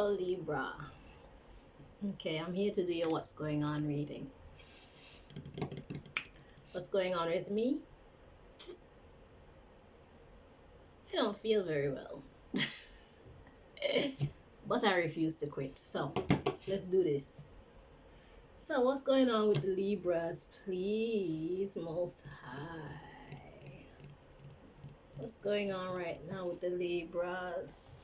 Hello, Libra. Okay, I'm here to do your what's going on reading. What's going on with me? I don't feel very well. But I refuse to quit. So, let's do this. So, what's going on with the Libras? Please, Most High. What's going on right now with the Libras?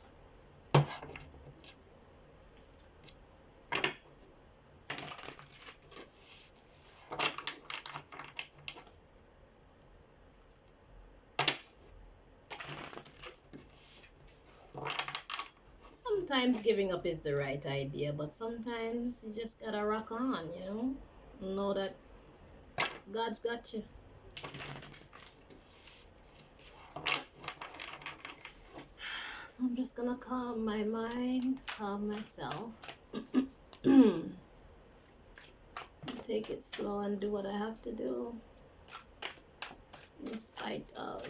Sometimes giving up is the right idea, but sometimes you just gotta rock on, you know? Know that God's got you. So I'm just gonna calm my mind, calm myself. Take it slow and do what I have to do. In spite of.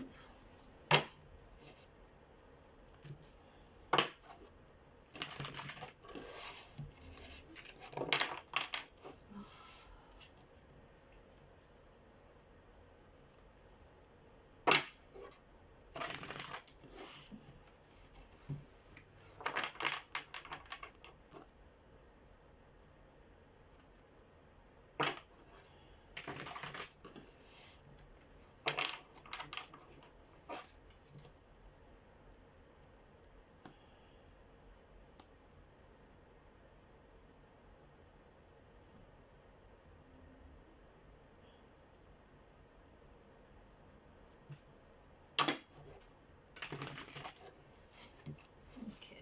Okay.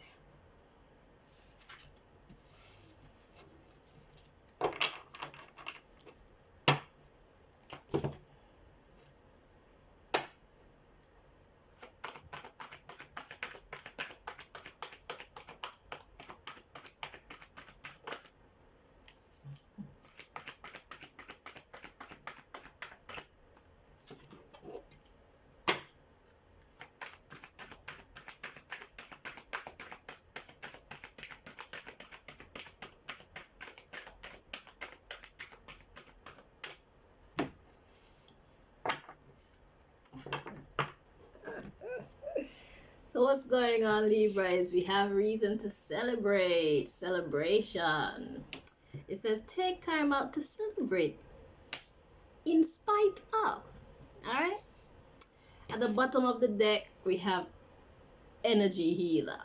So what's going on, Libra, is we have reason to celebrate. Celebration. It says take time out to celebrate in spite of. Alright? At the bottom of the deck, we have energy healer.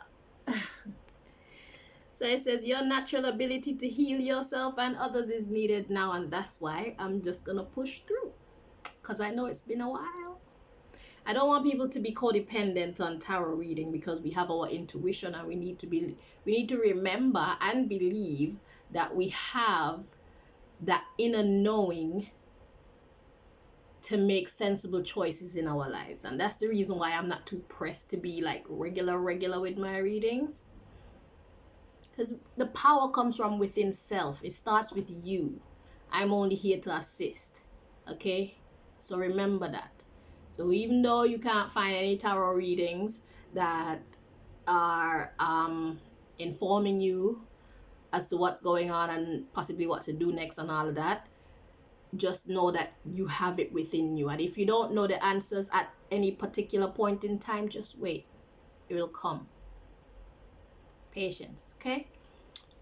So it says your natural ability to heal yourself and others is needed now, and that's why I'm just gonna push through, because I know it's been a while. I don't want people to be codependent on tarot reading, because we have our intuition and we need to remember and believe that we have that inner knowing to make sensible choices in our lives. And that's the reason why I'm not too pressed to be like regular with my readings, because the power comes from within self. It starts with you. I'm only here to assist. Okay, so remember that. So even though you can't find any tarot readings that are informing you as to what's going on and possibly what to do next and all of that, just know that you have it within you. And if you don't know the answers at any particular point in time, just wait. It will come. Patience, okay?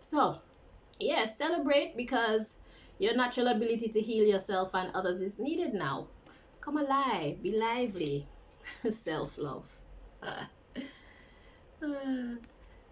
So, yeah, celebrate, because your natural ability to heal yourself and others is needed now. Come alive, be lively. Self-love.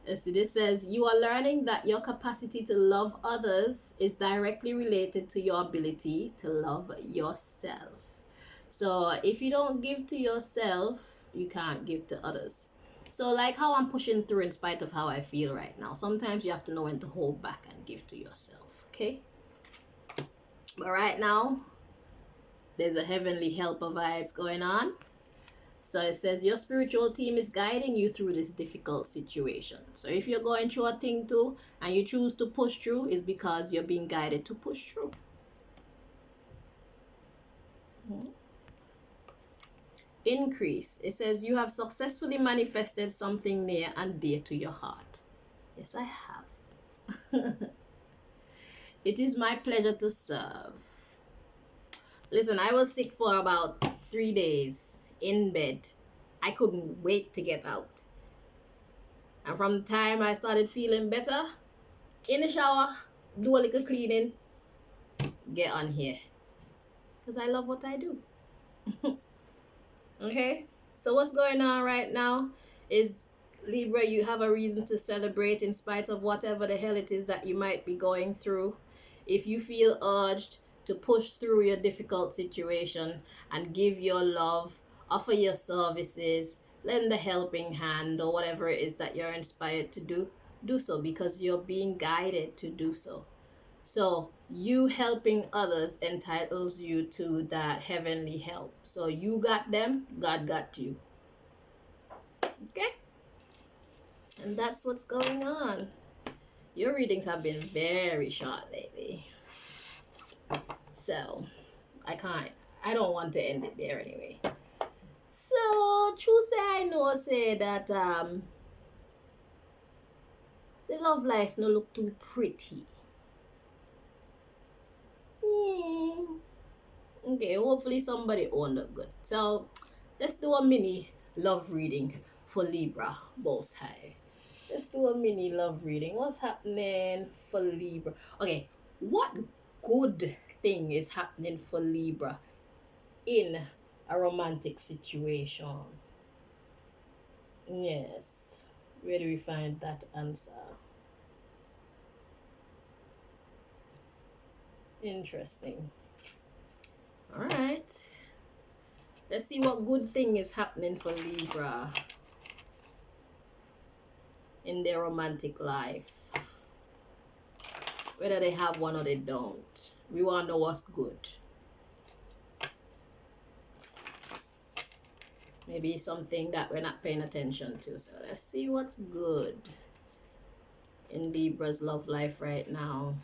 This says you are learning that your capacity to love others is directly related to your ability to love yourself. So if you don't give to yourself, you can't give to others. So like how I'm pushing through in spite of how I feel right now, sometimes you have to know when to hold back and give to yourself. Okay, but right now there's a heavenly helper vibes going on. So it says your spiritual team is guiding you through this difficult situation. So if you're going through a thing too and you choose to push through, it's because you're being guided to push through. Increase. It says you have successfully manifested something near and dear to your heart. Yes, I have. It is my pleasure to serve. Listen, I was sick for about 3 days in bed. I couldn't wait to get out. And from the time I started feeling better, in the shower, do a little cleaning, get on here. Because I love what I do. Okay? So what's going on right now is Libra, you have a reason to celebrate in spite of whatever the hell it is that you might be going through. If you feel urged to push through your difficult situation and give your love, offer your services, lend a helping hand, or whatever it is that you're inspired to do, do so because you're being guided to do so. So you helping others entitles you to that heavenly help. So you got them, God got you. Okay? And that's what's going on. Your readings have been very short lately. So I don't want to end it there anyway. So true say I know say that the love life no look too pretty. Okay, hopefully somebody owned it good. So let's do a mini love reading for Libra, both high. Let's do a mini love reading. What's happening for Libra? Okay, what good thing is happening for Libra in a romantic situation? Yes. Where do we find that answer? Interesting. All right. Let's see what good thing is happening for Libra in their romantic life. Whether they have one or they don't. We want to know what's good. Maybe something that we're not paying attention to. So let's see what's good in Libra's love life right now.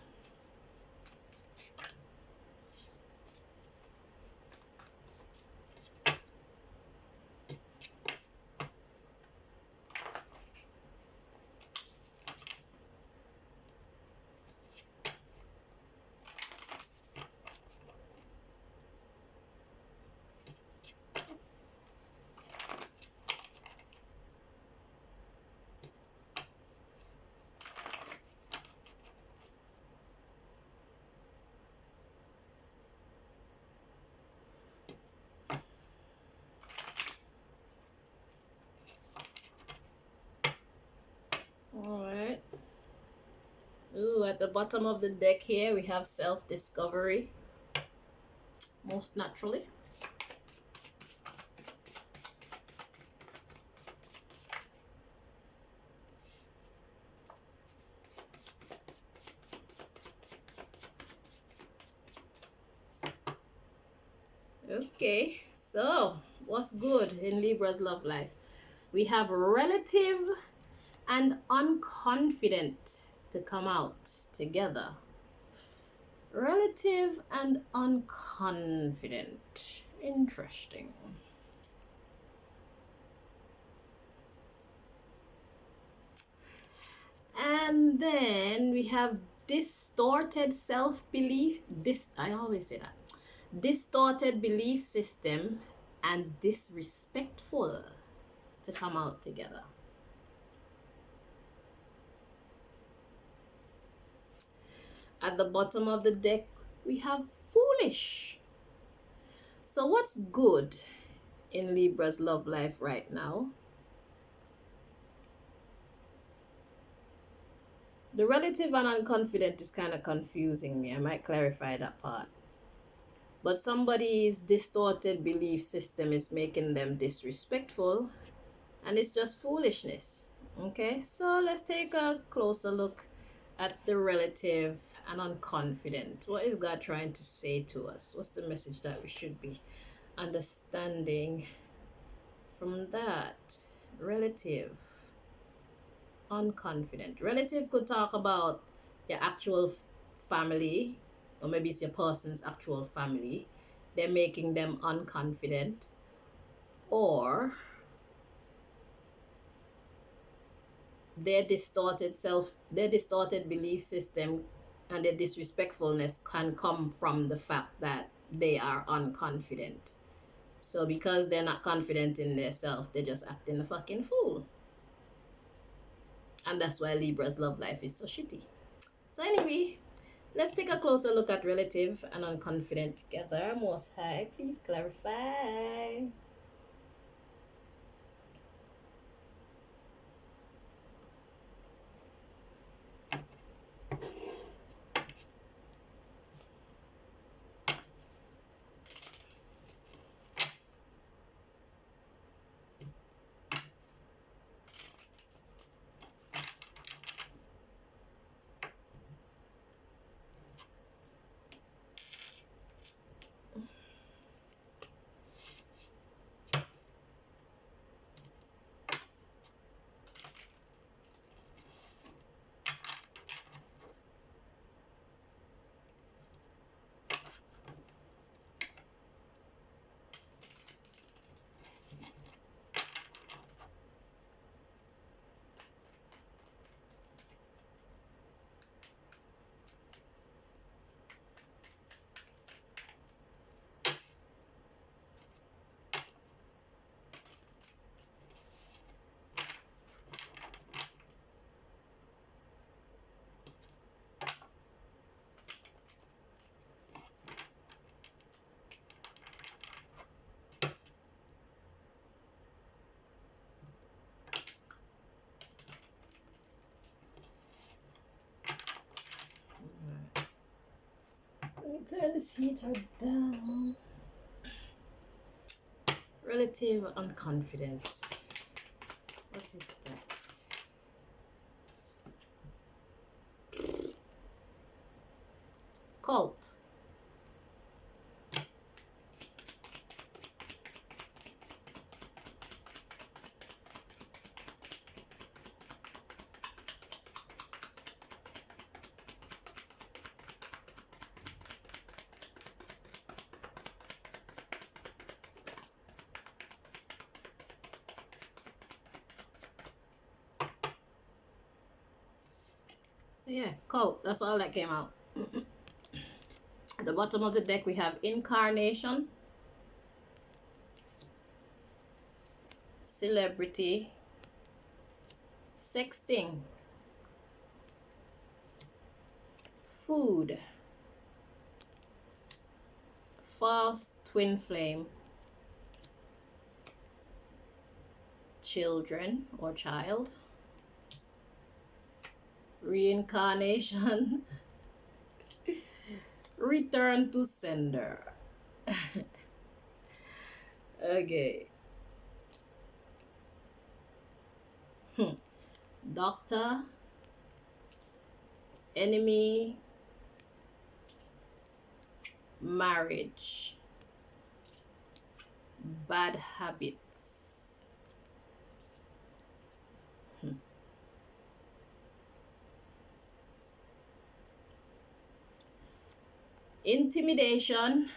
Alright. Ooh, at the bottom of the deck here we have self-discovery. Most naturally. Okay, so what's good in Libra's love life? We have relative and unconfident to come out together. Relative and unconfident. Interesting. And then we have distorted self-belief. I always say that. Distorted belief system and disrespectful to come out together. At the bottom of the deck, we have foolish. So what's good in Libra's love life right now? The relative and unconfident is kind of confusing me. I might clarify that part. But somebody's distorted belief system is making them disrespectful, and it's just foolishness. Okay, so let's take a closer look at the relative and unconfident. What is God trying to say to us? What's the message that we should be understanding from that? Relative, unconfident. Relative could talk about your actual family, or maybe it's your person's actual family. They're making them unconfident. Or their distorted belief system and their disrespectfulness can come from the fact that they are unconfident. So because they're not confident in themselves, they're just acting a fucking fool. And that's why Libra's love life is so shitty. So anyway, let's take a closer look at relative and unconfident together. Most High, please clarify. Let me turn this heater down. Relative unconfident. What is that? Cult. So yeah, cult. That's all that came out. At the bottom of the deck we have incarnation, celebrity, sexting, food, false twin flame, children or child, reincarnation, return to sender. Okay. Doctor, enemy, marriage, bad habits. Intimidation,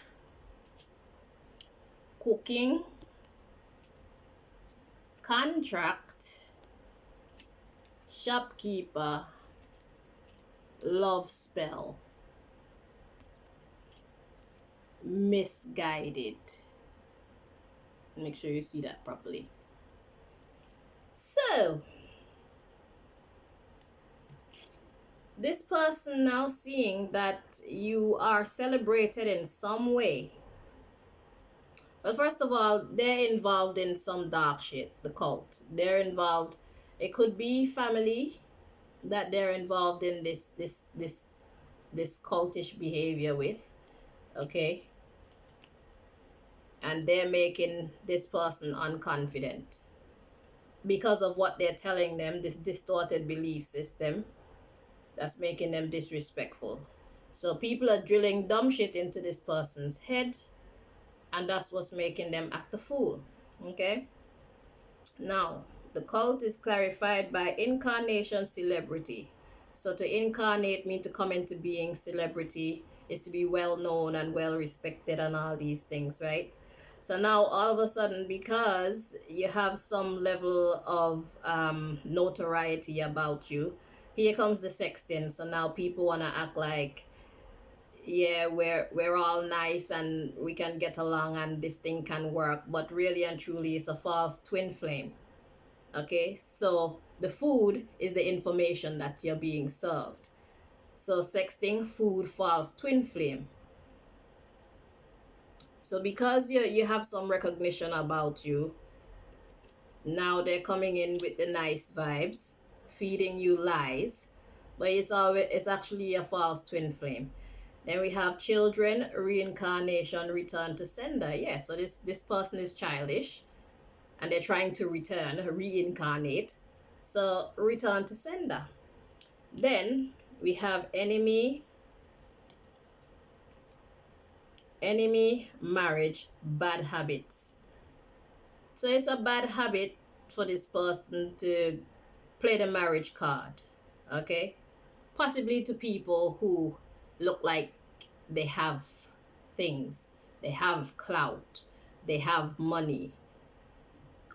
cooking, contract, shopkeeper, love spell, misguided. Make sure you see that properly. So this person now seeing that you are celebrated in some way. Well, first of all, they're involved in some dark shit, the cult. They're involved, it could be family that they're involved in this cultish behavior with, okay? And they're making this person unconfident because of what they're telling them, this distorted belief system that's making them disrespectful. So people are drilling dumb shit into this person's head, and that's what's making them act a fool. Okay? Now, the cult is clarified by incarnation, celebrity. So to incarnate means to come into being. Celebrity is to be well known and well respected and all these things, right? So now all of a sudden, because you have some level of notoriety about you, here comes the sexting. So now people want to act like, yeah, we're all nice and we can get along and this thing can work, but really and truly it's a false twin flame. Okay, so the food is the information that you're being served. So sexting, food, false twin flame. So because you have some recognition about you, now they're coming in with the nice vibes, feeding you lies, but it's actually a false twin flame. Then we have children, reincarnation, return to sender. Yeah, so this person is childish and they're trying to reincarnate. So return to sender. Then we have enemy, marriage, bad habits. So it's a bad habit for this person to play the marriage card, okay? Possibly to people who look like they have things, they have clout, they have money,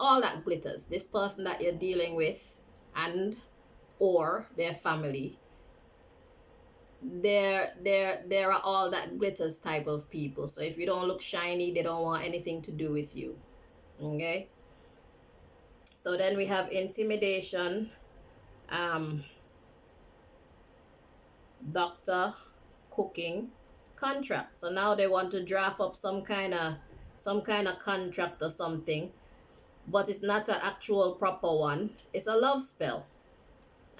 all that glitters. This person that you're dealing with and or their family, there are all that glitters type of people. So if you don't look shiny, they don't want anything to do with you. Okay, so then we have intimidation, doctor, cooking, contract. So now they want to draft up some kind of contract or something, but it's not an actual proper one. It's a love spell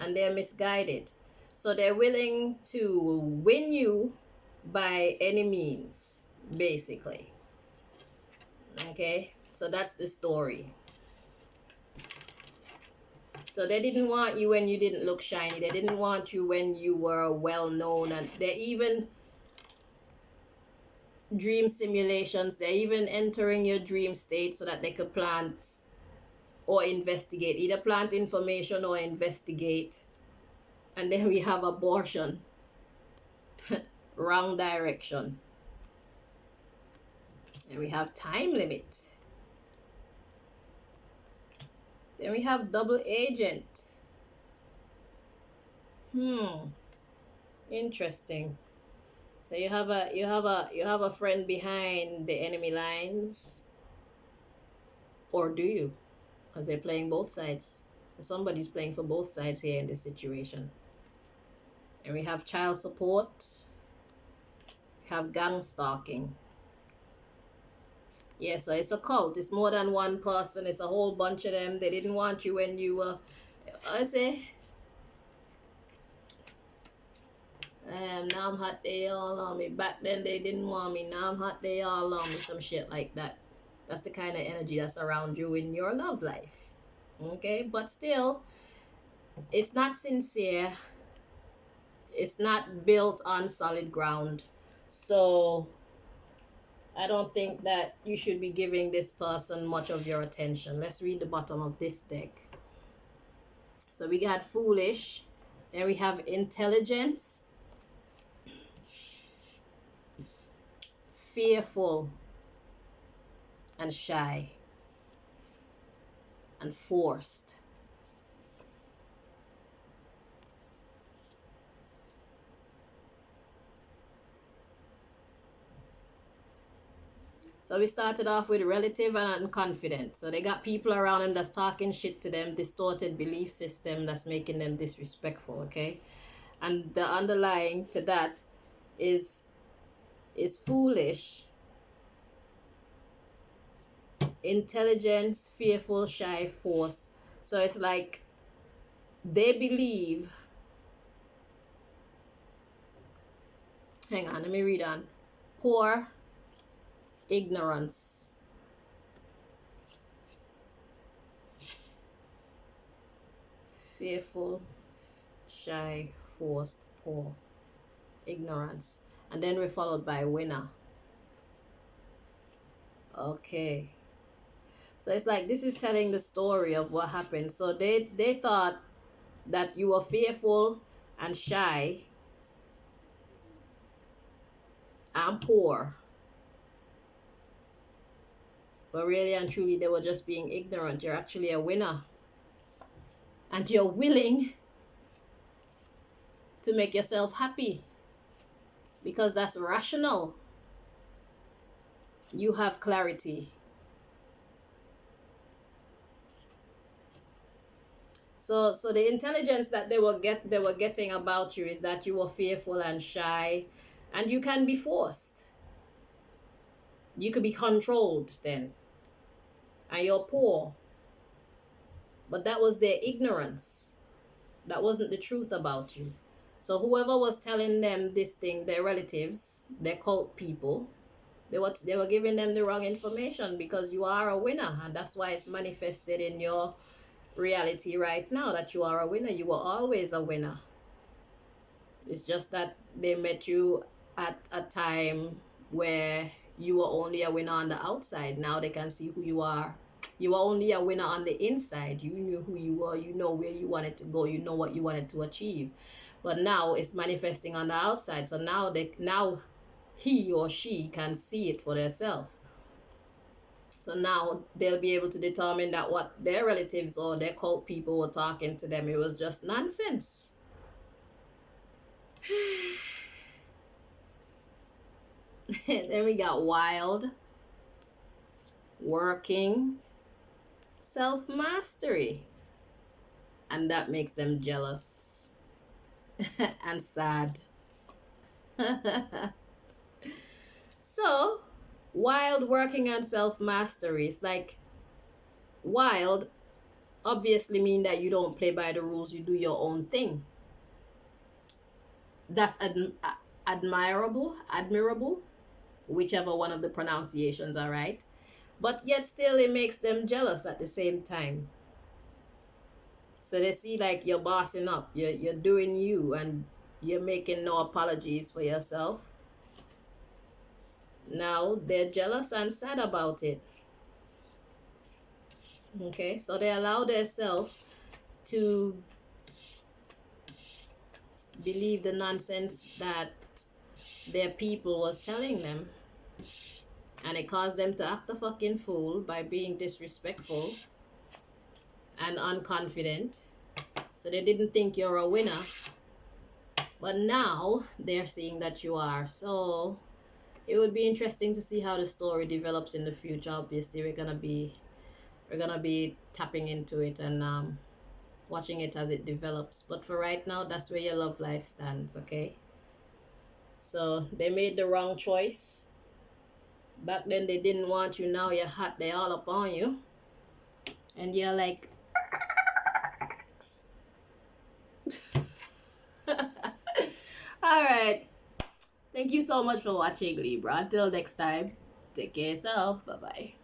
and they're misguided. So they're willing to win you by any means, basically. Okay, so that's the story. So they didn't want you when you didn't look shiny. They didn't want you when you were well known. And they're even dream simulations. They're even entering your dream state so that they could plant or investigate. Either plant information or investigate. And then we have abortion. Wrong direction. And we have time limit. Then we have double agent. Interesting. So you have a friend behind the enemy lines, or do you? Because they're playing both sides. So somebody's playing for both sides here in this situation. And we have child support. We have gang stalking. Yeah, so it's a cult. It's more than one person. It's a whole bunch of them. They didn't want you when you were, I say, now I'm hot, they all on me. Back then they didn't want me. Now I'm hot, they all on me. Some shit like that. That's the kind of energy that's around you in your love life. Okay, but still, it's not sincere. It's not built on solid ground. So I don't think that you should be giving this person much of your attention. Let's read the bottom of this deck. So we got foolish. Then we have intelligence, fearful, and shy, and forced. So we started off with relative and confident. So they got people around them that's talking shit to them, distorted belief system that's making them disrespectful, okay? And the underlying to that is foolish, intelligence, fearful, shy, forced. So it's like they believe, hang on, let me read on. Poor, ignorance, fearful, shy, forced, poor, ignorance, and then we're followed by winner. Okay, so it's like this is telling the story of what happened. So they thought that you were fearful and shy and poor, But really and truly, they were just being ignorant. You're actually a winner. And you're willing to make yourself happy because that's rational. You have clarity. So the intelligence that they were getting about you is that you were fearful and shy, and you can be forced. You could be controlled then. And you're poor. But that was their ignorance. That wasn't the truth about you. So whoever was telling them this thing, their relatives, their cult people, they were giving them the wrong information, because you are a winner, and that's why it's manifested in your reality right now that you are a winner. You were always a winner. It's just that they met you at a time where you were only a winner on the outside. Now they can see who you are. You were only a winner on the inside. You knew who you were. You know where you wanted to go. You know what you wanted to achieve. But now it's manifesting on the outside. So now he or she can see it for themselves. So now they'll be able to determine that what their relatives or their cult people were talking to them, it was just nonsense. Then we got wild, working, self-mastery. And that makes them jealous and sad. So, wild, working, and self-mastery. It's like wild obviously mean that you don't play by the rules, you do your own thing. That's admirable, whichever one of the pronunciations are right. But yet still it makes them jealous at the same time. So they see like you're bossing up, you're doing you, and you're making no apologies for yourself. Now they're jealous and sad about it. Okay, so they allow themselves to believe the nonsense that their people was telling them, and it caused them to act a fucking fool by being disrespectful and unconfident. So they didn't think you're a winner, but now they're seeing that you are. So it would be interesting to see how the story develops in the future. Obviously we're gonna be tapping into it and watching it as it develops. But for right now, that's where your love life stands. Okay, so they made the wrong choice. Back then they didn't want you. Now you're hot, they all up on you, and you're like all right, thank you so much for watching, Libra. Until next time, take care of yourself. Bye bye.